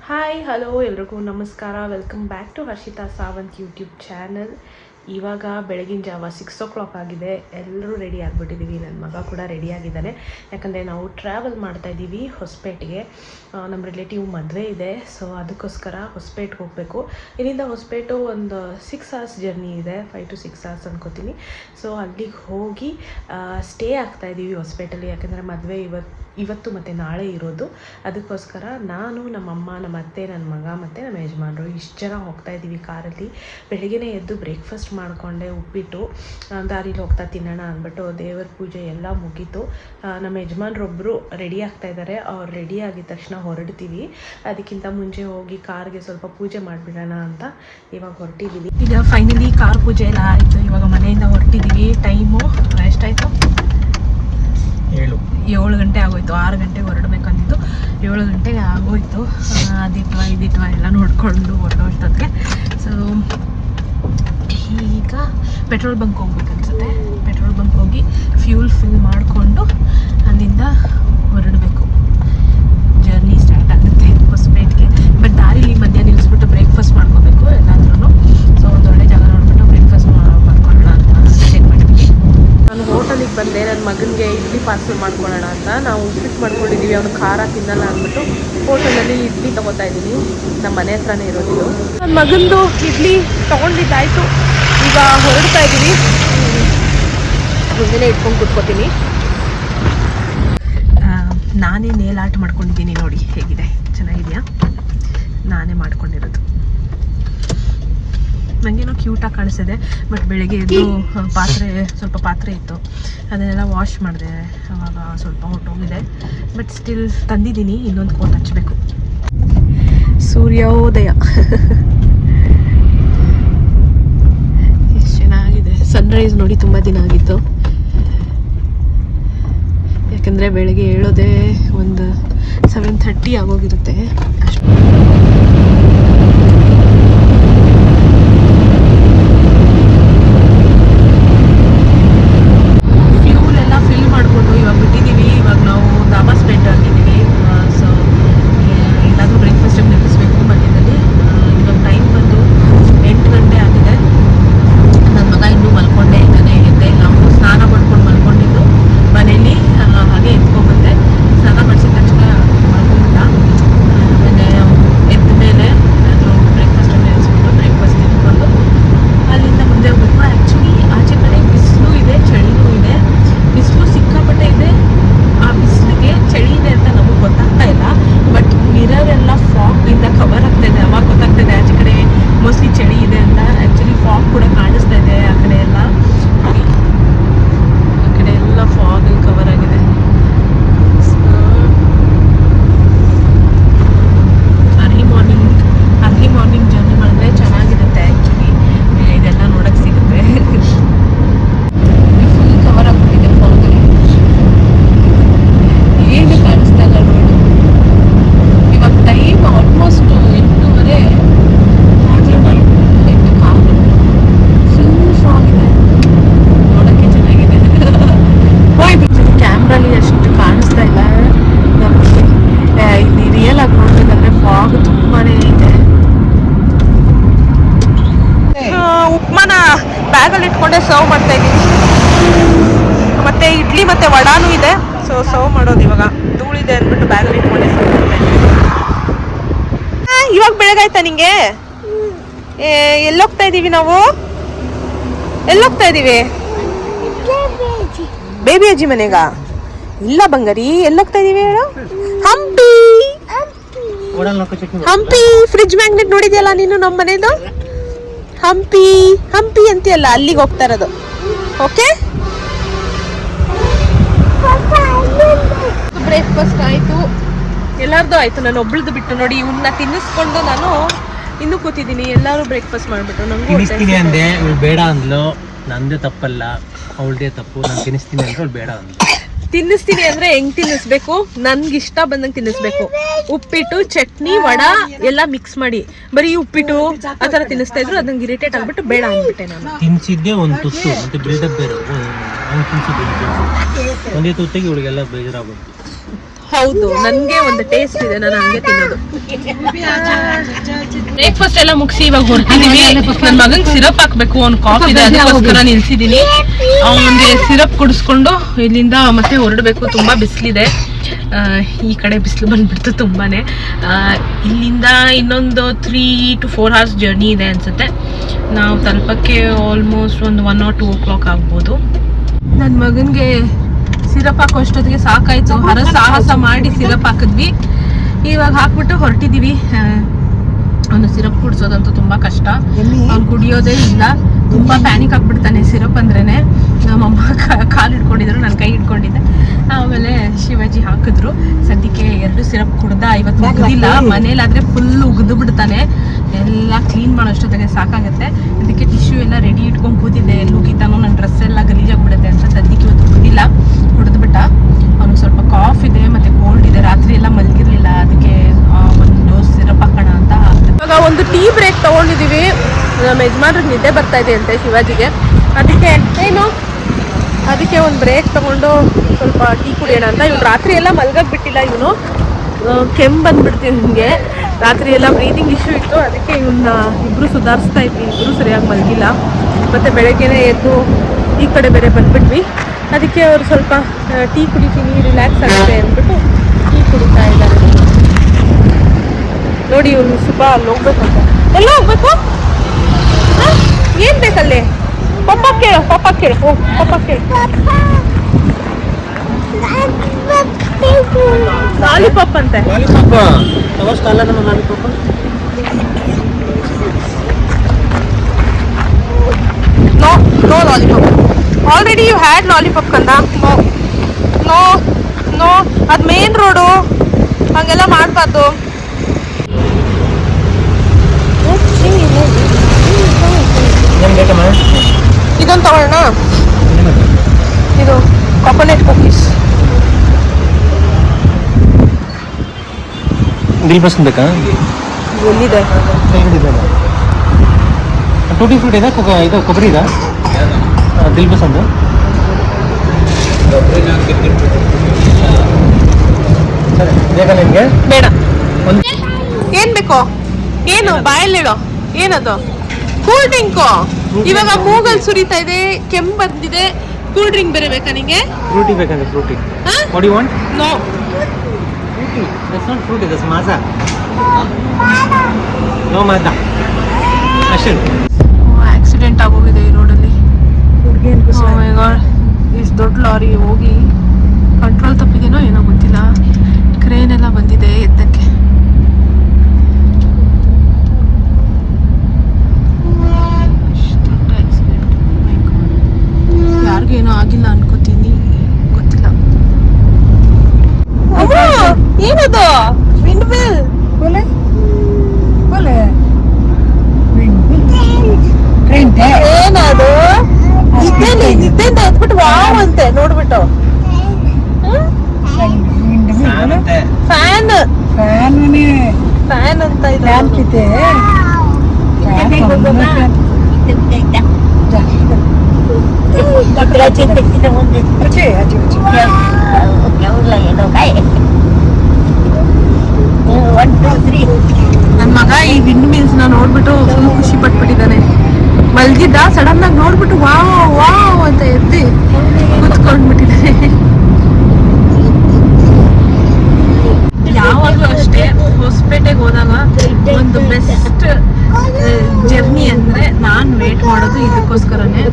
Hi hello ಎಲ್ರಿಗೂ ನಮಸ್ಕಾರ. Welcome back to Harshita Sawant YouTube channel. ಇವಾಗ ಬೆಳಗಿನ ಜಾವ 6 o'clock ಆಗಿದೆ. ಎಲ್ಲರೂ ರೆಡಿ ಆಗಿಬಿಟ್ಟಿದ್ದೀವಿ. ನನ್ನ ಮಗ ಕೂಡ ರೆಡಿ ಆಗಿದ್ದಾನೆ. ಯಾಕಂದರೆ ನಾವು ಟ್ರಾವೆಲ್ ಮಾಡ್ತಾಯಿದ್ದೀವಿ ಹೊಸಪೇಟೆಗೆ. ನಮ್ಮ ರಿಲೇಟಿವ್ ಮದುವೆ ಇದೆ. ಸೊ ಅದಕ್ಕೋಸ್ಕರ ಹೊಸಪೇಟೆಗೆ ಹೋಗಬೇಕು. ಇಲ್ಲಿಂದ ಹೊಸಪೇಟು ಒಂದು 6 hours ಜರ್ನಿ ಇದೆ, 5 to 6 hours ಅನ್ಕೋತೀನಿ. ಸೊ ಅಲ್ಲಿಗೆ ಹೋಗಿ ಸ್ಟೇ ಆಗ್ತಾಯಿದ್ದೀವಿ ಹೊಸಪೇಟೆಯಲ್ಲಿ. ಯಾಕಂದರೆ ಮದುವೆ ಇವತ್ತು ಮತ್ತು ನಾಳೆ ಇರೋದು. ಅದಕ್ಕೋಸ್ಕರ ನಾನು, ನಮ್ಮಮ್ಮ, ನಮ್ಮ ಅತ್ತೆ, ನನ್ನ ಮಗ ಮತ್ತು ನಮ್ಮ ಯಜಮಾನರು ಇಷ್ಟು ಜನ ಹೋಗ್ತಾಯಿದ್ದೀವಿ ಕಾರಲ್ಲಿ. ಬೆಳಗ್ಗೆನೇ ಎದ್ದು ಬ್ರೇಕ್ಫಾಸ್ಟ್ ಮಾಡಿಕೊಂಡೆ, ಉಪ್ಪಿಟ್ಟು ದಾರಿಲಿ ಹೋಗ್ತಾ ತಿನ್ನೋಣ ಅಂದ್ಬಿಟ್ಟು ದೇವರ ಪೂಜೆ ಎಲ್ಲ ಮುಗೀತು. ನಮ್ಮ ಯಜಮಾನ್ರೊಬ್ಬರು ರೆಡಿ ಆಗ್ತಾಯಿದ್ದಾರೆ. ಅವ್ರು ರೆಡಿ ಆಗಿದ ತಕ್ಷಣ ಹೊರಡ್ತೀವಿ. ಅದಕ್ಕಿಂತ ಮುಂಚೆ ಹೋಗಿ ಕಾರ್ಗೆ ಸ್ವಲ್ಪ ಪೂಜೆ ಮಾಡಿಬಿಡೋಣ ಅಂತ ಇವಾಗ ಹೊರಟಿದ್ದೀವಿ. ಈಗ ಫೈನಲಿ ಕಾರ್ ಪೂಜೆ ಎಲ್ಲ ಆಯಿತು. ಇವಾಗ ಮನೆಯಿಂದ ಹೊರಟಿದ್ದೀವಿ. ಟೈಮು ಎಷ್ಟಾಯಿತು? 7 ಗಂಟೆ ಆಗೋಯ್ತು. 6 ಗಂಟೆಗೆ ಹೊರಡಬೇಕಂದಿದ್ದು 7 ಗಂಟೆಗೆ ಆಗೋಯ್ತು. ಇದಿಟ್ವ ಎಲ್ಲ ನೋಡಿಕೊಂಡು ಹೊರಡೋಷ್ಟೊತ್ತಿಗೆ. ಸೊ ಈಗ ಪೆಟ್ರೋಲ್ ಬಂಕ್ ಹೋಗ್ಬೇಕನ್ಸುತ್ತೆ. ಪೆಟ್ರೋಲ್ ಬಂಕ್ ಹೋಗಿ ಫ್ಯೂಲ್ ಫಿಲ್ ಮಾಡಿಕೊಂಡು ಅಲ್ಲಿಂದ ಹೊರಡಬೇಕು. ಜರ್ನಿ ಸ್ಟಾರ್ಟ್ ಆಗುತ್ತೆ ಹೊಸಪೇಟೆಗೆ. ಬಟ್ ದಾರಿಲಿ ಮಧ್ಯ ನಿಲ್ಲಿಸ್ಬಿಟ್ಟು ಬ್ರೇಕ್ಫಾಸ್ಟ್ ಮಾಡ್ಕೋಬೇಕು ಎಲ್ಲಾದ್ರೂ. ಸೊ ಒಂದು ಒಳ್ಳೆ ಜಾಗ ನೋಡ್ಬಿಟ್ಟು ಬ್ರೇಕ್ಫಾಸ್ಟ್ ಮಾಡ್ಕೊಳ್ಳೋಣ ಅಂತ ಡಿಸೈಡ್ ಮಾಡಿದ್ವಿ. ನಾನು ಹೋಟೆಲಿಗೆ ಬಂದೆ ನನ್ನ ಮಗನಿಗೆ ಇಡ್ಲಿ ಪಾರ್ಸಲ್ ಮಾಡ್ಕೊಳ್ಳೋಣ ಅಂತ. ನಾವು ಉಪ್ಪಿಟ್ಟು ಮಾಡ್ಕೊಂಡಿದ್ದೀವಿ. ಅವನು ಖಾರ ತಿನ್ನಲ್ಲ ಅಂದ್ಬಿಟ್ಟು ಹೋಟೆಲಲ್ಲಿ ಇಡ್ಲಿ ತೊಗೋತಾ ಇದ್ದೀನಿ. ನಮ್ಮ ಮನೆ ಹತ್ರನೇ ಇರೋದು. ನನ್ನ ಮಗಂದು ಇಡ್ಲಿ ತೊಗೊಂಡಿದ್ದಾಯಿತು. ಈಗ ಹೊರಡ್ತಾ ಇದ್ದೀವಿ. ಮುಂದೆನೇ ಇಟ್ಕೊಂಡು ಕೂತ್ಕೋತೀನಿ. ನಾನೇ ನೇಲ್ ಆರ್ಟ್ ಮಾಡ್ಕೊಂಡಿದ್ದೀನಿ. ನೋಡಿ ಹೇಗಿದೆ, ಚೆನ್ನಾಗಿದೆಯಾ? ನಾನೇ ಮಾಡ್ಕೊಂಡಿರೋದು. ನನಗೇನೋ ಕ್ಯೂಟಾಗಿ ಕಾಣಿಸ್ತಿದೆ. ಬಟ್ ಬೆಳಗ್ಗೆ ಎದ್ದು ಸ್ವಲ್ಪ ಪಾತ್ರೆ ಇತ್ತು, ಅದನ್ನೆಲ್ಲ ವಾಶ್ ಮಾಡಿದೆ. ಆವಾಗ ಸ್ವಲ್ಪ ಹೊಟ್ಟೋಗಿದೆ. ಬಟ್ ಸ್ಟಿಲ್ ತಂದಿದ್ದೀನಿ. ಇನ್ನೊಂದು ಕೋಟ್ ಹಚ್ಚಬೇಕು. ಸೂರ್ಯೋದಯ ಎಷ್ಟು ಚೆನ್ನಾಗಿದೆ. ಸನ್ರೈಸ್ ನೋಡಿ ತುಂಬ ದಿನ ಆಗಿತ್ತು. ಯಾಕಂದರೆ ಬೆಳಗ್ಗೆ ಹೇಳೋದೇ ಒಂದು 7:30 ಆಗೋಗಿರುತ್ತೆ ಅಷ್ಟು. ಇಟ್ಕೊಂಡೆ ಸರ್ವ್ ಮಾಡ್ತಾ ಇದ್ದೀನಿ. ಮತ್ತೆ ಇಡ್ಲಿ ಮತ್ತೆ ವಡಾನು ಇದೆ. ಸೊ ಸರ್ವ್ ಮಾಡೋದು ಇವಾಗ. ಧೂಳಿದೆ ಅಂದ್ಬಿಟ್ಟು ಬ್ಯಾಗಲ್ಲಿ ಇಟ್ಕೊಂಡೆ ಸರ್ವ್ ಮಾಡ್ತಾ ಇದ್ದೀನಿ. ಇವಾಗ ಬೆಳಗಾಯ್ತಾ ನಿಂಗೆ? ಎಲ್ಲೋಗ್ತಾ ಇದೀವಿ ನಾವು? ಎಲ್ಲೋಗ್ತಾ ಇದೀವಿ? ಬೇಬಿ ಅಜ್ಜಿ ಮನೆಗ? ಇಲ್ಲ ಬಂಗಾರಿ, ಎಲ್ಲೋಗ್ತಾ ಇದೀವಿ ಹೇಳು? ಹಂಪಿ. ಹಂಪಿ ಫ್ರಿಡ್ಜ್ ಮ್ಯಾಗ್ನೆಟ್ ನೋಡಿದ್ಯಲ್ಲ ನೀನು ನಮ್ಮ ಮನೆದು? ಹಂಪಿ ಅಂತೀಯಲ್ಲ, ಅಲ್ಲಿಗೆ ಹೋಗ್ತಾ ಇರೋದು. ಓಕೆ, ಬ್ರೇಕ್ಫಾಸ್ಟ್ ಆಯ್ತು, ಎಲ್ಲಾರ್ದು ಆಯ್ತು. ನಾನು ಒಬ್ಳದ್ದು ಬಿಟ್ಟು ನೋಡಿ, ಇವನ್ನ ತಿನ್ನಿಸ್ಕೊಂಡು ನಾನು ಇನ್ನೂ ಕೂತಿದ್ದೀನಿ. ಎಲ್ಲರೂ ಬ್ರೇಕ್ಫಾಸ್ಟ್ ಮಾಡ್ಬಿಟ್ಟು ನಂಗೆ ಅಂದೆ. ಇವಳು ಬೇಡ ಅಂದ್ಲು. ನಂದೇ ತಪ್ಪಲ್ಲ, ಅವಳದೇ ತಪ್ಪು. ನಾನು ತಿನ್ನಿಸ್ತೀನಿ ಅಂದ್ರೆ ಅವಳು ಬೇಡ ಅಂದ್ಲು. ತಿನ್ನಿಸ್ತೀನಿ ಅಂದ್ರೆ ಹೆಂಗ್ ತಿನ್ನಿಸ್ಬೇಕು? ನನ್ಗೆ ಇಷ್ಟ ಬಂದಂಗೆ ತಿನ್ನಿಸ್ಬೇಕು. ಉಪ್ಪಿಟ್ಟು, ಚಟ್ನಿ, ವಡಾ ಎಲ್ಲ ಮಿಕ್ಸ್ ಮಾಡಿ. ಬರೀ ಉಪ್ಪಿಟ್ಟು ಆ ಥರ ತಿನ್ನಿಸ್ತಾ ಇದ್ರು. ಅದಂಗೆ ಇರಿಟೇಟ್ ಆಗ್ಬಿಟ್ಟು ಬೇಡ ಅಂದ್ಬಿಟ್ಟೆ ನಾನು. ತಿನ್ಸಿದ್ದೆ ಒಂದು ತುತ್ತು, ಮತ್ತೆ ಬಿಲ್ಡಪ್ ಬೇರೆ ಒಂದೇ ತುತ್ತಿಗೆ ಇವಳಿಗೆಲ್ಲ ಬೇಜಾರಾಗ್ಬಿಟ್ಟು. ಹೌದು, ನನ್ಗೆ ಒಂದು ಟೇಸ್ಟ್ ಇದೆ, ನಾನು ಹಂಗೆ ತಿನ್ನೋದು. ಬ್ರೇಕ್ಫಾಸ್ಟ್ ಎಲ್ಲ ಮುಗಿಸಿ ಇವಾಗ ಹೊರಟಿದೀವಿ. ನನ್ನ ಮಗಂಗೆ ಸಿರಪ್ ಹಾಕ್ಬೇಕು, ಅವ್ನು ಕಾಫಿ ಇದೆ, ಅದಕ್ಕೋಸ್ಕರ ನಿಲ್ಸಿದೀನಿ. ಅವನಿಗೆ ಸಿರಪ್ ಕುಡಿಸ್ಕೊಂಡು ಇಲ್ಲಿಂದ ಮತ್ತೆ ಹೊರಡಬೇಕು. ತುಂಬಾ ಬಿಸಿಲಿದೆ, ಈ ಕಡೆ ಬಿಸಿಲು ಬಂದ್ಬಿಡ್ತು ತುಂಬಾನೇ. ಇಲ್ಲಿಂದ ಇನ್ನೊಂದು 3 to 4 hours ಜರ್ನಿ ಇದೆ ಅನ್ಸುತ್ತೆ. ನಾವು ತಲುಪಕ್ಕೆ ಆಲ್ಮೋಸ್ಟ್ ಒಂದು 1 or 2 o'clock ಆಗ್ಬೋದು. ನನ್ನ ಮಗನಿಗೆ ಸಿರಪ್ ಹಾಕೋ ಅಷ್ಟೊತ್ತಿಗೆ ಸಾಕಾಯ್ತು. ಸಾಹಸ ಮಾಡಿ ಸಿರಪ್ ಹಾಕಿದ್ವಿ. ಇವಾಗ ಹಾಕ್ಬಿಟ್ಟು ಹೊರಟಿದೀವಿ. ಅವನು ಸಿರಪ್ ಕುಡಿಸೋದಂತೂ ತುಂಬಾ ಕಷ್ಟ, ಅವ್ನು ಕುಡಿಯೋದೇ ಇಲ್ಲ. ತುಂಬಾ ಪ್ಯಾನಿಕ್ ಆಗ್ಬಿಡ್ತಾನೆ ಸಿರಪ್ ಅಂದ್ರೇನೆ. ನಮ್ಮಮ್ಮ ಕಾಲು ಹಿಡ್ಕೊಂಡಿದ್ರು, ನನ್ನ ಕೈ ಹಿಡ್ಕೊಂಡಿದ್ದೆ. ಆಮೇಲೆ ಶಿವಾಜಿ ಹಾಕಿದ್ರು. ಸದ್ಯಕ್ಕೆ 2 ಸಿರಪ್ ಕುಡ್ದ. ಇವತ್ತು ಮುಗಿದಿಲ್ಲ, ಮನೇಲಾದ್ರೆ ಫುಲ್ ಉಗಿದು ಬಿಡ್ತಾನೆ. ಎಲ್ಲ ಕ್ಲೀನ್ ಮಾಡೋ ಅಷ್ಟೊತ್ತಿಗೆ ಸಾಕಾಗುತ್ತೆ. ಅದಕ್ಕೆ ಟಿಶ್ಯೂ ಎಲ್ಲ ರೆಡಿ ಇಟ್ಕೊಂಡು ಕೂತಿದ್ದೆ. ಎಲ್ಲಿ ಉಗಿತಾನೋ, ನನ್ನ ಡ್ರೆಸ್ ಎಲ್ಲ ಗಲೀಜಾಗ್ಬಿಡುತ್ತೆ ಅಂತ. ಸದ್ಯಕ್ಕೆ ಇವತ್ತು ಮುಗಿದಿಲ್ಲ, ಕುಡಿದ್ಬಿಟ್ಟ. ಅವ್ನಿಗೆ ಸ್ವಲ್ಪ ಕಾಫ್ ಇದೆ ಮತ್ತೆ ಕೋಲ್ಡ್ ಇದೆ, ರಾತ್ರಿ ಎಲ್ಲ ಮಲಗಿರ್ಲಿಲ್ಲ. ಅದಕ್ಕೆ ಒಂದು ಸಿರಪ್ ಹಾಕೋಣ ಅಂತ ಹಾಕಿದೆ. ಇವಾಗ ಒಂದು ಟೀ ಬ್ರೇಕ್ ತಗೊಂಡಿದೀವಿ. ನಮ್ಮ ಯಜಮಾನ್ರಿಗೆ ನಿದ್ದೆ ಬರ್ತಾ ಇದೆ ಅಂತೆ ಶಿವಾಜಿಗೆ. ಅದಕ್ಕೆ ಒಂದು ಬ್ರೇಕ್ ತಗೊಂಡು ಸ್ವಲ್ಪ ಟೀ ಕುಡಿಯೋಣ ಅಂತ. ಇವ್ನು ರಾತ್ರಿ ಎಲ್ಲ ಮಲ್ಗಕ್ಕೆ ಬಿಟ್ಟಿಲ್ಲ. ಇವನು ಕೆಮ್ಮು ಬಂದ್ಬಿಡ್ತೀವಿ ನಿಮಗೆ. ರಾತ್ರಿ ಎಲ್ಲ ಬ್ರೀದಿಂಗ್ ಇಶ್ಯೂ ಇತ್ತು, ಅದಕ್ಕೆ ಇವನ್ನ ಇಬ್ಬರು ಸುಧಾರಿಸ್ತಾ ಇದ್ವಿ. ಇಬ್ಬರು ಸರಿಯಾಗಿ ಮಲಗಿಲ್ಲ. ಮತ್ತು ಬೆಳಗ್ಗೆನೇ ಎದ್ದು ಈ ಕಡೆ ಬೇರೆ ಬಂದ್ಬಿಟ್ವಿ. ಅದಕ್ಕೆ ಅವರು ಸ್ವಲ್ಪ ಟೀ ಕುಡಿತೀನಿ, ರಿಲ್ಯಾಕ್ಸ್ ಆಗುತ್ತೆ ಅಂದ್ಬಿಟ್ಟು ಟೀ ಕುಡಿತಾ ಇದ್ದಾರೆ. ನೋಡಿ ಇವನು ಸುಬ್ಬ ಅಲ್ಲಿ ಹೋಗ್ಬೇಕಂತ. ಎಲ್ಲ ಹೋಗ್ಬೇಕು? ಏನು ಬೇಕಲ್ಲಿ? ಪಪ್ಪ ಕೇಳು, ಪಪ್ಪ ಕೇಳು, ಹೋಗಿ ಪಪ್ಪ ಕೇಳು. ಲಾಲಿಪಾಪ್ ಅಂತೆ. No no lollipop. Already you had lollipop ಕಂದ. ನೋ ನೋ ನೋ, ಅದು ಮೇನ್ ರೋಡು, ಹಾಗೆಲ್ಲ ಮಾಡಬಾರ್ದು. ಇದೊಂದು ತಗೊಳ್ಳೋಣ. ಇದು ಕೊಕೊನೆಟ್ ಕುಕೀಸ್. ದಿಲ್ ಪಸಂದ್ ಬೇಕಾ? ಎಲ್ಲಿದೆ? ಟೂಟಿ ಫ್ರೂಟ್ ಇದೆ, ಇದು ಕೊಬ್ಬರಿ ಇದೆ. ದಿಲ್ ಪಸಂದ್ ಬೇಕಾ ನಿಮಗೆ? ಬೇಡ. ಏನ್ ಬೇಕೋ? ಏನು ಬಾಯಲ್ಲಿಡೋ? ಏನದು? Cool drink. ಇವಾಗ ಮೂಗಲ್ ಸುರಿತಾ ಇದೆ, ಕೆಮ್ಮು ಬಂದಿದೆ. ಕೂಲ್ ಡ್ರಿಂಕ್ ಬೇರೆ ಬೇಕಾ ನಿಂಗೆ? ಫ್ರೂಟಿ ಬೇಕಂದ್ರೆ Frooti. What you want? No Frooti. That's not Frooti, that's Maaza. No Maaza ಅಷ್ಟೇ. ಆಕ್ಸಿಡೆಂಟ್ ಆಗೋಗಿದೆ ಈ ರೋಡಲ್ಲಿ. ಇಷ್ಟು ದೊಡ್ಡ ಲಾರಿ ಹೋಗಿ ಕಂಟ್ರೋಲ್ ತಪ್ಪಿದೇನೋ ಏನೋ ಗೊತ್ತಿಲ್ಲ. ಕ್ರೇನ್ ಎಲ್ಲ ಬಂದಿದೆ ಎತ್ತಕ್ಕೆ. ಯಾರಿಗೇನೋ ಆಗಿಲ್ಲ ಅನ್ಕೋತೀನಿ, ಗೊತ್ತಿಲ್ಲ. ಏನದು? Wind mill. ಏನದು? ನಿದ್ದೆಯಿಂದ ಎದ್ಬಿಟ್ಟು ವಾವ್ ಅಂತೆ ನೋಡ್ಬಿಟ್ಟು. ಫ್ಯಾನ್ ಫ್ಯಾನ್ ಅಂತ ಇದೆ. ನನ್ನ ಮಗ ಈ ವಿಂಡ್ ಮಿಲ್ಸ್ ನ ನೋಡ್ಬಿಟ್ಟು ಫುಲ್ ಖುಷಿ ಪಟ್ಬಿಟ್ಟಿದ್ದಾನೆ. ಮಲ್ಗಿದ್ದ, ಸಡನ್ ಆಗಿ ನೋಡ್ಬಿಟ್ಟು ವಾವ್ ವಾವ್ ಅಂತ ಎದ್ದಿ ಕೂತ್ಕೊಂಡ್ಬಿಟ್ಟಿದ್ದಾನೆ. ಯಾವಾಗಲೂ ಅಷ್ಟೇ, ಹೊಸಪೇಟೆಗೆ ಹೋದಾಗ ಒಂದು ಬೆಸ್ಟ್ ಜರ್ನಿ ಅಂದರೆ ನಾನು ವೇಟ್ ಮಾಡೋದು ಇದಕ್ಕೋಸ್ಕರನೇ.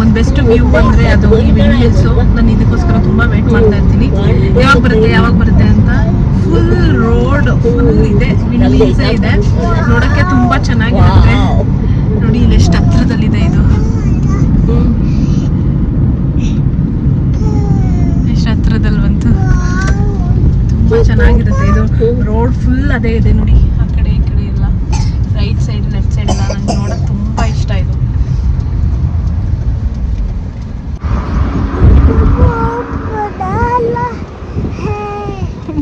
ಒಂದು ಬೆಸ್ಟ್ ವ್ಯೂ ಬಂದರೆ ಅದು ಈ ವಿಂಡ್ ಮಿಲ್ಸು. ನಾನು ಇದಕ್ಕೋಸ್ಕರ ತುಂಬ ವೇಟ್ ಮಾಡ್ತಾ ಇರ್ತೀನಿ, ಯಾವಾಗ ಬರುತ್ತೆ ಅಂತ. ಫುಲ್ ರೋಡ್ ಫುಲ್ ಇದೆ, ವಿಂಡ್ ಮಿಲ್ಸೇ ಇದೆ. ನೋಡೋಕ್ಕೆ ತುಂಬ ಚೆನ್ನಾಗಿರುತ್ತೆ. ನೋಡಿ ಇಲ್ಲಿ ಎಷ್ಟು ಹತ್ರದಲ್ಲಿದೆ ಇದು, ಎಷ್ಟು ಹತ್ರದಲ್ಲಿ ಬಂತು. ತುಂಬ ಚೆನ್ನಾಗಿರುತ್ತೆ ಇದು. ರೋಡ್ ಫುಲ್ ಅದೇ ಇದೆ ನೋಡಿ, ಆ ಕಡೆ ಈ ಕಡೆ ಎಲ್ಲ, ರೈಟ್ ಸೈಡ್ ಲೆಫ್ಟ್ ಸೈಡ್ ಎಲ್ಲ. ನನಗೆ ನೋಡೋಕೆ ತುಂಬ ಇಷ್ಟ ಇದು.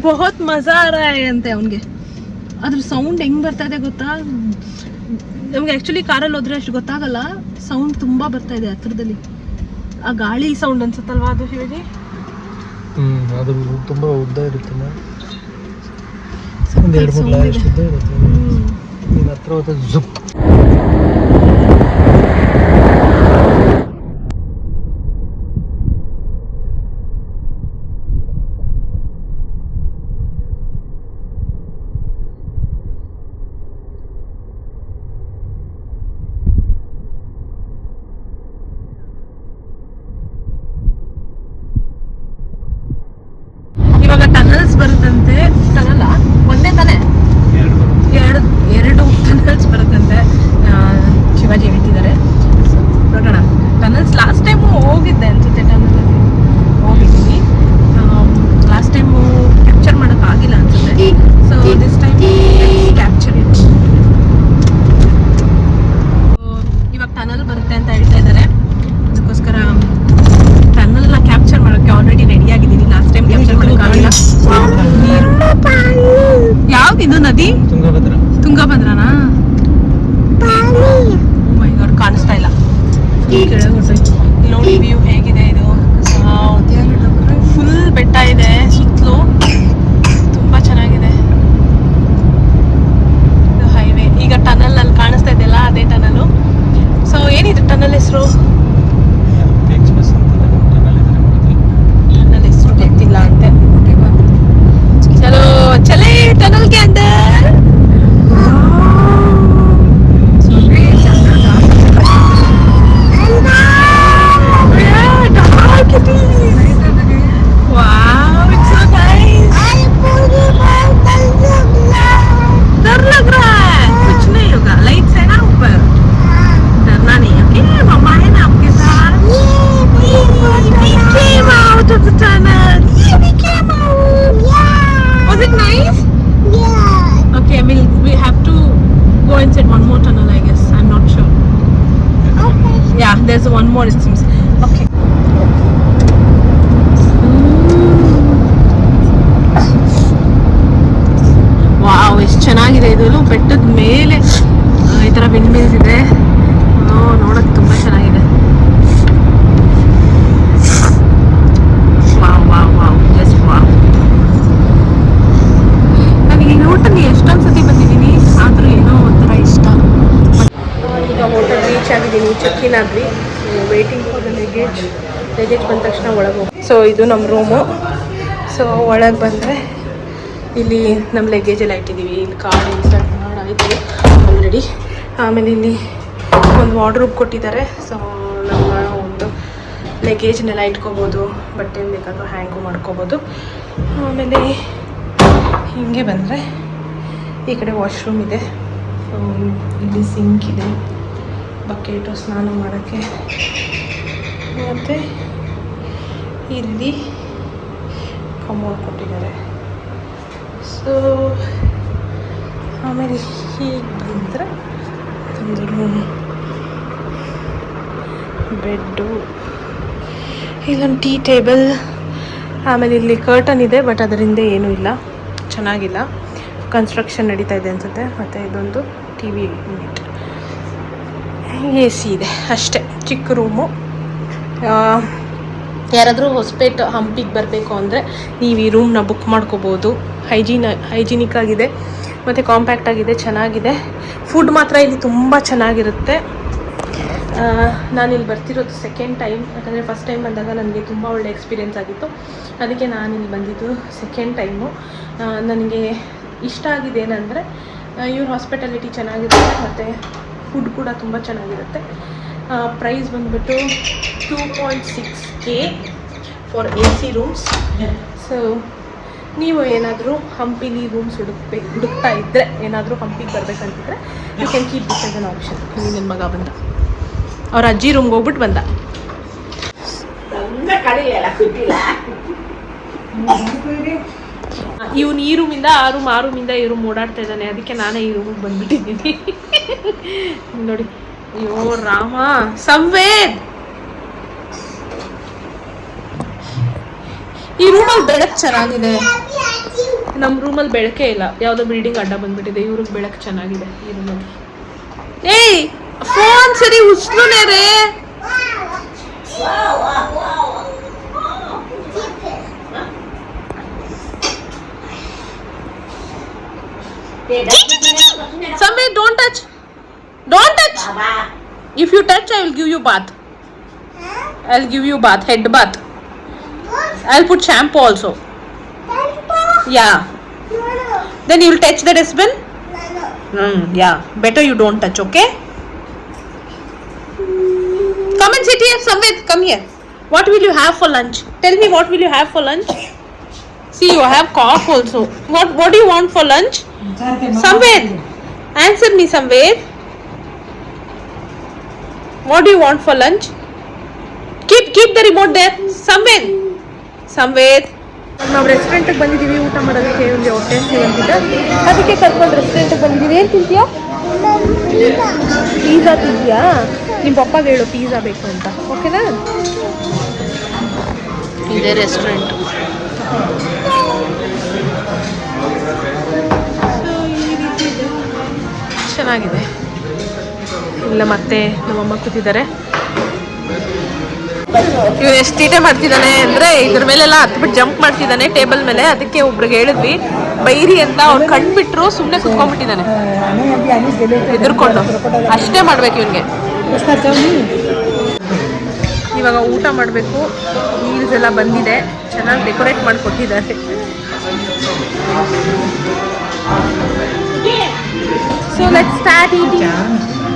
ಬಹುತ್ ಮಜಾ ಆ ರಹಾ ಹೈ ಅಂತೆ ಅವನಿಗೆ. ಅದ್ರ ಸೌಂಡ್ ಹೆಂಗ್ ಬರ್ತಾ ಇದೆ ಗೊತ್ತಾ? ನಮ್ಗೆ ಆ್ಯಕ್ಚುಲಿ ಕಾರಲ್ಲಿ ಹೋದ್ರೆ ಅಷ್ಟು ಗೊತ್ತಾಗಲ್ಲ, ಸೌಂಡ್ ತುಂಬ ಬರ್ತಾ ಇದೆ ಹತ್ರದಲ್ಲಿ. ಆ ಗಾಳಿ ಸೌಂಡ್ ಅನ್ಸುತ್ತಲ್ವಾ ಅದು ಶಿವಾಜಿ? ಅದು ತುಂಬ ಉದ್ದ ಇರುತ್ತೆ ಒಂದು 2-3 ಲಾರಿ ಅಷ್ಟು ಉದ್ದ ಇರುತ್ತೆ. ನೀನು ಹತ್ರ ಹೋದ ಜುಪ್. ಇವಾಗ ಟನಲ್ಸ್ ಬರುತ್ತಂತೆ. ಟನಲ್ ಒಂದೇ ತಾನೆ, ಎರಡು ಟನಲ್ಸ್ ಬರುತ್ತಂತೆ. ಶಿವಾಜಿ ಹೇಳ್ತಿದ್ದಾರೆ. ನೋಡೋಣ. ಟನಲ್ಸ್ ಲಾಸ್ಟ್ ಟೈಮು ಹೋಗಿದ್ದೆ ಅನ್ಸುತ್ತೆ. ಟನಲಲ್ಲಿ ಹೋಗಿದ್ದೀನಿ. ಲಾಸ್ಟ್ ಟೈಮು ಕ್ಯಾಪ್ಚರ್ ಮಾಡೋಕ್ಕಾಗಿಲ್ಲ ಅನ್ಸುತ್ತೆ. So this time capture it. ಇವಾಗ ಟನಲ್ ಬರುತ್ತೆ ಅಂತ ಹೇಳ್ತಾ ಇದ್ದಾರೆ. ಅದಕ್ಕೋಸ್ಕರ ಟನಲ್ನ ಕ್ಯಾಪ್ಚರ್ ಮಾಡೋಕ್ಕೆ ಆಲ್ರೆಡಿ ರೆಡಿ ಆಗಿದ್ದೀನಿ. ಲಾಸ್ಟ್ ಟೈಮ್ ಕ್ಯಾಪ್ಚರ್ ಮಾಡೋಕ್ಕಾಗಿಲ್ಲ. ಯಾವ್ದಿದು ನದಿ? ತುಂಗಭದ್ರನಾ? ಓ ಮೈ ಗಾಡ್, ಕಾಣಿಸ್ತಾ ಇಲ್ಲ. ಕೆಳಗೆ ಹೊರಟೋಯ್ತು. ನೋಡಿ ವ್ಯೂ ಹೇಗಿದೆ ಇದು. ಫುಲ್ ಬೆಟ್ಟ ಇದೆ ಸುತ್ತಲೂ. ತುಂಬ ಚೆನ್ನಾಗಿದೆ ಇದು ಹೈವೇ. ಈಗ ಟನಲ್ ಅಲ್ಲಿ ಕಾಣಿಸ್ತಾ ಇದೆಯಲ್ಲ, ಅದೇ ಟನಲು. ಸೊ ಏನಿದು ಟನಲ್ ಹೆಸರು? ಟನಲ್ ಹೆಸರು ಗೊತ್ತಿಲ್ಲ ಅಂತೆ. ಚಲೋ ಚಲೇ ಟನಲ್ के अंदर. Wow, it's so nice. डर लग रहा है? कुछ नहीं होगा. लाइट्स है ना ऊपर, डरना नहीं. ओके, मम्मा है ना आपके साथ. We came out of the tunnel. Yeah, we came out. Yeah. Was it nice? Yeah. Okay, we have to go inside one more tunnel, I guess. I'm not sure. Okay. Yeah, there's one more it seems. Okay. Wow, ಎಷ್ಟು ಚೆನ್ನಾಗಿದೆ ಇದು. ಬೆಟ್ಟದ ಮೇಲೆ ಈ ಥರ wind mills ಇದೆ. ನೋಡೋಕ್ಕೆ ತುಂಬ ಚೆನ್ನಾಗಿದೆ. Wow wow wow, just wow. ನನಗೆ ಈ ಹೋಟೆಲ್ಗೆ ಎಷ್ಟೊಂದು ಸತಿ ಬಂದಿದ್ದೀನಿ, ಆದರೂ ಏನೋ ಒಂಥರ ಇಷ್ಟ. ಈಗ ಹೋಟೆಲ್ ರೀಚ್ ಆಗಿದ್ದೀನಿ. ಚೆಕ್-ಇನ್ ಆದ್ವಿ. ವೇಟಿಂಗ್ ಫಾರ್ ದ ಲಗೇಜ್ ಬಂದ ತಕ್ಷಣ ಒಳಗೆ ಹೋಗಿ. ಸೊ ಇದು ನಮ್ಮ ರೂಮು. ಸೊ ಒಳಗೆ ಬಂದರೆ ಇಲ್ಲಿ ನಮ್ಮ ಲಗೇಜ್ ಎಲ್ಲ ಇಟ್ಟಿದ್ದೀವಿ. ಇಲ್ಲಿ ಕಾರ್ಡ್ ಇನ್ಸರ್ಟ್ ಮಾಡಿದ್ದೀವಿ ಆಲ್ರೆಡಿ. ಆಮೇಲೆ ಇಲ್ಲಿ ಒಂದು ವಾರ್ಡ್ರೋಬ್ ಕೊಟ್ಟಿದ್ದಾರೆ. ಸೊ ನಮ್ಮ ಒಂದು ಲಗೇಜ್ನೆಲ್ಲ ಇಟ್ಕೋಬೋದು. ಬಟ್ಟೆ ಬೇಕಾದರೂ ಹ್ಯಾಂಗು ಮಾಡ್ಕೋಬೋದು. ಆಮೇಲೆ ಹೀಗೆ ಬಂದರೆ ಈ ಕಡೆ ವಾಶ್ರೂಮ್ ಇದೆ. ಸೊ ಇಲ್ಲಿ ಸಿಂಕ್ ಇದೆ, ಬಕೆಟು ಸ್ನಾನ ಮಾಡೋಕ್ಕೆ. ಮತ್ತು ಇಲ್ಲಿ ಕಮೋಡ್ ಕೊಟ್ಟಿದ್ದಾರೆ. ಸೊ ಆಮೇಲೆ ಹೀಗೆ ಬಂದರೆ ಒಂದು ರೂಮ್, ಬೆಡ್ಡು, ಇಲ್ಲೊಂದು ಟೀ ಟೇಬಲ್. ಆಮೇಲೆ ಇಲ್ಲಿ ಕರ್ಟನ್ ಇದೆ, ಬಟ್ ಅದರಿಂದ ಏನೂ ಇಲ್ಲ, ಚೆನ್ನಾಗಿಲ್ಲ. ಕನ್ಸ್ಟ್ರಕ್ಷನ್ ನಡೀತಾ ಇದೆ ಅನಿಸುತ್ತೆ. ಮತ್ತು ಇದೊಂದು T V unit, A C ಇದೆ ಅಷ್ಟೇ. ಚಿಕ್ಕ ರೂಮು. ಯಾರಾದರೂ ಹೊಸಪೇಟೆ ಹಂಪಿಗೆ ಬರಬೇಕು ಅಂದರೆ ನೀವು ಈ ರೂಮ್ನ ಬುಕ್ ಮಾಡ್ಕೋಬೋದು. ಹೈಜಿನಿಕ್ ಆಗಿದೆ ಮತ್ತು ಕಾಂಪ್ಯಾಕ್ಟ್ ಆಗಿದೆ, ಚೆನ್ನಾಗಿದೆ. ಫುಡ್ ಮಾತ್ರ ಇಲ್ಲಿ ತುಂಬ ಚೆನ್ನಾಗಿರುತ್ತೆ. ನಾನಿಲ್ಲಿ ಬರ್ತಿರೋದು ಸೆಕೆಂಡ್ ಟೈಮ್. ಯಾಕಂದರೆ ಫಸ್ಟ್ ಟೈಮ್ ಬಂದಾಗ ನನಗೆ ತುಂಬ ಒಳ್ಳೆ ಎಕ್ಸ್ಪೀರಿಯೆನ್ಸ್ ಆಗಿತ್ತು. ಅದಕ್ಕೆ ನಾನಿಲ್ಲಿ ಬಂದಿದ್ದು ಸೆಕೆಂಡ್ ಟೈಮು. ನನಗೆ ಇಷ್ಟ ಆಗಿದೆ ಏನಂದರೆ ಇವ್ರ ಹಾಸ್ಪಿಟಾಲಿಟಿ ಚೆನ್ನಾಗಿರುತ್ತೆ ಮತ್ತು ಫುಡ್ ಕೂಡ ತುಂಬ ಚೆನ್ನಾಗಿರುತ್ತೆ. ಪ್ರೈಸ್ ಬಂದುಬಿಟ್ಟು 2.6K for AC rooms. So ನೀವು ಏನಾದರೂ ಹಂಪಿಲಿ ರೂಮ್ಸ್ ಹುಡುಕ್ತಾ ಇದ್ದರೆ, ಏನಾದರೂ ಹಂಪಿಗೆ ಬರಬೇಕಂತಿದ್ರೆ you can keep this as an option. ನನ್ನ ಮಗ ಬಂದ, ಅವ್ರ ಅಜ್ಜಿ ರೂಮ್ಗೆ ಹೋಗ್ಬಿಟ್ಟು ಬಂದ. ಇವನು ಈ ರೂಮಿಂದ ಆ ರೂಮಿಂದ ಈ ರೂಮ್ ಓಡಾಡ್ತಾ ಇದ್ದಾನೆ. ಅದಕ್ಕೆ ನಾನೇ ಈ ರೂಮಿಗೆ ಬಂದ್ಬಿಟ್ಟಿದ್ದೀನಿ. ನೋಡಿ, ಅಯ್ಯೋ ರಾಮ, ಸಂವೇದ್. ಈ ರೂಮಲ್ಲಿ ಬೆಳಕು ಚೆನ್ನಾಗಿದೆ. ನಮ್ಮ ರೂಮಲ್ಲಿ ಬೆಳಕೇ ಇಲ್ಲ, ಯಾವುದೋ ಬಿಲ್ಡಿಂಗ್ ಅಡ್ಡ ಬಂದ್ಬಿಟ್ಟಿದೆ. ಇವ್ರಿಗೆ ಬೆಳಕು ಚೆನ್ನಾಗಿದೆ ಈ ರೂಮಲ್ಲಿ. ಏಯ್ ಫೋನ್ ಸರಿ ಉಸ್ಲುನೇ ರೇ. Samved, don't touch. Don't touch. If you touch, I will give you bath. I'll give you bath, head bath. I'll put shampoo also. Yeah. Then you'll touch the dustbin? Yeah. Better you don't touch, okay? Come and sit here, Samved. Come here. What will you have for lunch? Tell me what will you have for lunch? See, you have cough also. What do you want for lunch? Samved. Answer me, Samved. What do you want for lunch? Keep the remote there. Samved. ನಾವು ರೆಸ್ಟೋರೆಂಟಿಗೆ ಬಂದಿದ್ದೀವಿ ಊಟ ಮಾಡೋದಕ್ಕೆ. ಒಂದು ಹೊಟ್ಟೆ ಹಸಿವಂತಿದೆ, ಅದಕ್ಕೆ ಕರ್ಕೊಂಡು ರೆಸ್ಟೋರೆಂಟಿಗೆ ಬಂದಿದ್ದೀವಿ. ಏನು ತಿಂತೀಯಾ? ಪಿಜ್ಜಾ ತಿಂತೀಯಾ? ನಿಮ್ಮ ಪಪ್ಪಾಗೆ ಹೇಳು ಪಿಜ್ಜಾ ಬೇಕು ಅಂತ, ಓಕೆನಾ? ಇದೇ ರೆಸ್ಟೋರೆಂಟ್. ಚೆನ್ನಾಗಿದೆ. ಇಲ್ಲ ಮತ್ತೆ ನಮ್ಮಮ್ಮ ಕೂತಿದ್ದಾರೆ. ಇವನು ಎಷ್ಟು ತೀಟೆ ಮಾಡ್ತಿದ್ದಾನೆ ಅಂದರೆ ಇದ್ರ ಮೇಲೆಲ್ಲ ಹತ್ಬಿಟ್ಟು ಜಂಪ್ ಮಾಡ್ತಿದ್ದಾನೆ ಟೇಬಲ್ ಮೇಲೆ. ಅದಕ್ಕೆ ಒಬ್ರಿಗೆ ಹೇಳಿದ್ವಿ ಬೈರಿ ಅಂತ, ಅವ್ನು ಕಂಡುಬಿಟ್ರು ಸುಮ್ಮನೆ ಕುತ್ಕೊಂಡ್ಬಿಟ್ಟಿದ್ದಾನೆ ಎದುರ್ಕೊಂಡು. ಅಷ್ಟೇ ಮಾಡ್ಬೇಕು ಇವನಿಗೆ. ಇವಾಗ ಊಟ ಮಾಡಬೇಕು. ಮೀಲ್ಸ್ ಎಲ್ಲ ಬಂದಿದೆ, ಚೆನ್ನಾಗಿ ಡೆಕೋರೇಟ್ ಮಾಡಿಕೊಟ್ಟಿದ್ದಾರೆ. So let's start eating.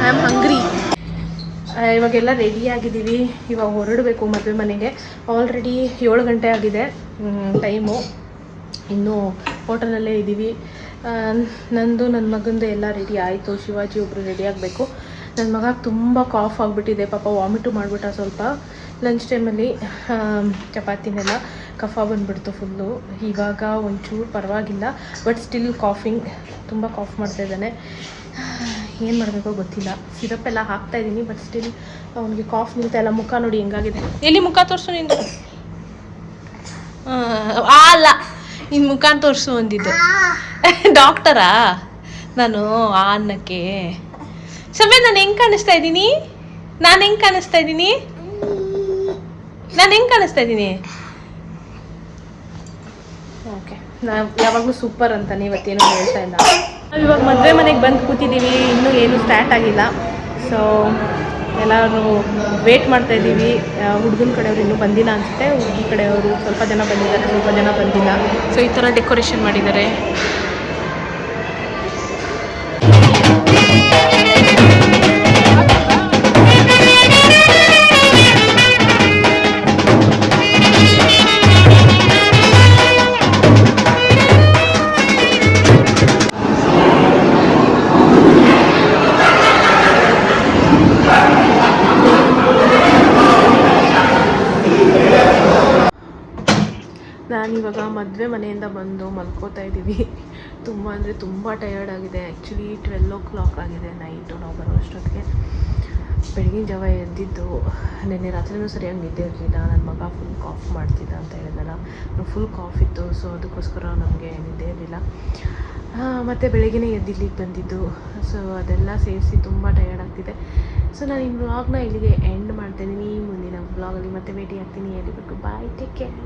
I am hungry. ಇವಾಗೆಲ್ಲ ರೆಡಿ ಆಗಿದ್ದೀವಿ. ಇವಾಗ ಹೊರಡಬೇಕು ಮದುವೆ ಮನೆಗೆ. ಆಲ್ರೆಡಿ 7 ಗಂಟೆ ಆಗಿದೆ ಟೈಮು. ಇನ್ನೂ ಹೋಟೆಲಲ್ಲೇ ಇದ್ದೀವಿ. ನಂದು ನನ್ನ ಮಗಂದು ಎಲ್ಲ ರೆಡಿ ಆಯಿತು. ಶಿವಾಜಿ ಒಬ್ಬರು ರೆಡಿ ಆಗಬೇಕು. ನನ್ನ ಮಗ ತುಂಬ ಕಾಫ್ ಆಗಿಬಿಟ್ಟಿದೆ, ಪಾಪ ವಾಮಿಟು ಮಾಡಿಬಿಟ್ಟ ಸ್ವಲ್ಪ ಲಂಚ್ ಟೈಮಲ್ಲಿ. ಚಪಾತಿನೆಲ್ಲ ಕಫ ಬಂದುಬಿಡ್ತು ಫುಲ್ಲು. ಇವಾಗ ಒಂಚೂರು ಪರವಾಗಿಲ್ಲ, ಬಟ್ ಸ್ಟಿಲ್ ಕಾಫಿಂಗ್, ತುಂಬ ಕಾಫ್ ಮಾಡ್ತಾಯಿದ್ದಾನೆ. ಏನು ಮಾಡಬೇಕೋ ಗೊತ್ತಿಲ್ಲ. ಸಿರಪ್ ಎಲ್ಲ ಹಾಕ್ತಾಯಿದ್ದೀನಿ, ಬಟ್ ಸ್ಟಿಲ್ ಅವನಿಗೆ ಕಾಫ್ ನಿಲ್ತಾ ಇಲ್ಲ. ಮುಖ ನೋಡಿ ಹೆಂಗಾಗಿದೆ. ಎಲ್ಲಿ ಮುಖ ತೋರಿಸು ನಿಂದು? ಅಲ್ಲ, ನಿನ್ನ ಮುಖ ತೋರಿಸು ಅಂದಿದ್ದು. ಡಾಕ್ಟರಾ ನಾನು ಆ ಅನ್ನಕ್ಕೆ? ಸಮಯ ನಾನು ಹೆಂಗೆ ಕಾಣಿಸ್ತಾ ಇದ್ದೀನಿ? ನಾನು ಹೆಂಗೆ ಕಾಣಿಸ್ತಾ ಇದ್ದೀನಿ? ಓಕೆ, ನಾವು ಯಾವಾಗಲೂ ಸೂಪರ್ ಅಂತಾನೆ, ಇವತ್ತೇನು ಹೇಳ್ತಾ ಇಲ್ಲ. ನಾವು ಇವಾಗ ಮದುವೆ ಮನೆಗೆ ಬಂದು ಕೂತಿದ್ದೀವಿ. ಇನ್ನೂ ಏನು ಸ್ಟಾರ್ಟ್ ಆಗಿಲ್ಲ. ಸೊ ಎಲ್ಲರೂ ವೇಟ್ ಮಾಡ್ತಾಯಿದ್ದೀವಿ. ಹುಡುಗನ ಕಡೆಯವರು ಇನ್ನೂ ಬಂದಿಲ್ಲ ಅನಿಸುತ್ತೆ. ಹುಡುಗಿ ಕಡೆಯವರು ಸ್ವಲ್ಪ ಜನ ಬಂದಿದ್ದಾರೆ, ಸ್ವಲ್ಪ ಜನ ಬಂದಿಲ್ಲ. ಸೊ ಈ ಥರ ಡೆಕೋರೇಷನ್ ಮಾಡಿದ್ದಾರೆ. ನಾನಿವಾಗ ಮದುವೆ ಮನೆಯಿಂದ ಬಂದು ಮಲ್ಕೋತಾ ಇದ್ದೀವಿ. ತುಂಬ ಅಂದರೆ ತುಂಬ ಟಯರ್ಡ್ ಆಗಿದೆ. ಆ್ಯಕ್ಚುಲಿ 12 o'clock ಆಗಿದೆ ನೈಟು ನಾವು ಬರೋ ಅಷ್ಟೊತ್ತಿಗೆ. ಬೆಳಗಿನ ಜಾವ ಎದ್ದಿದ್ದು. ನೆನ್ನೆ ರಾತ್ರಿನೂ ಸರಿಯಾಗಿ ನಿದ್ದೆ ಇರಲಿಲ್ಲ. ನನ್ನ ಮಗ ಫುಲ್ ಕಾಫ್ ಮಾಡ್ತಿದ್ದ ಅಂತ ಹೇಳಿದ್ನಲ್ಲ, ಫುಲ್ ಕಾಫ್ ಇತ್ತು. ಸೊ ಅದಕ್ಕೋಸ್ಕರ ನಮಗೆ ನಿದ್ದೆ ಇರಲಿಲ್ಲ. ಮತ್ತು ಬೆಳಗ್ಗೆನೇ ಎದ್ದಿಲ್ಲಿಗೆ ಬಂದಿದ್ದು. ಸೊ ಅದೆಲ್ಲ ಸೇರಿಸಿ ತುಂಬ ಟಯರ್ಡ್ ಆಗ್ತಿದೆ. ಸೊ ನಾನು ಈ ವ್ಲಾಗ್ನ ಇಲ್ಲಿಗೆ ಎಂಡ್ ಮಾಡ್ತಾಯಿದ್ದೀನಿ. ಮುಂದಿನ ವ್ಲಾಗಲ್ಲಿ ಮತ್ತೆ ಭೇಟಿ ಆಗ್ತೀನಿ. ಎಲ್ಲಿವರೆಗೂ ಬಾಯ್, ಟೇಕ್ ಕೇರ್.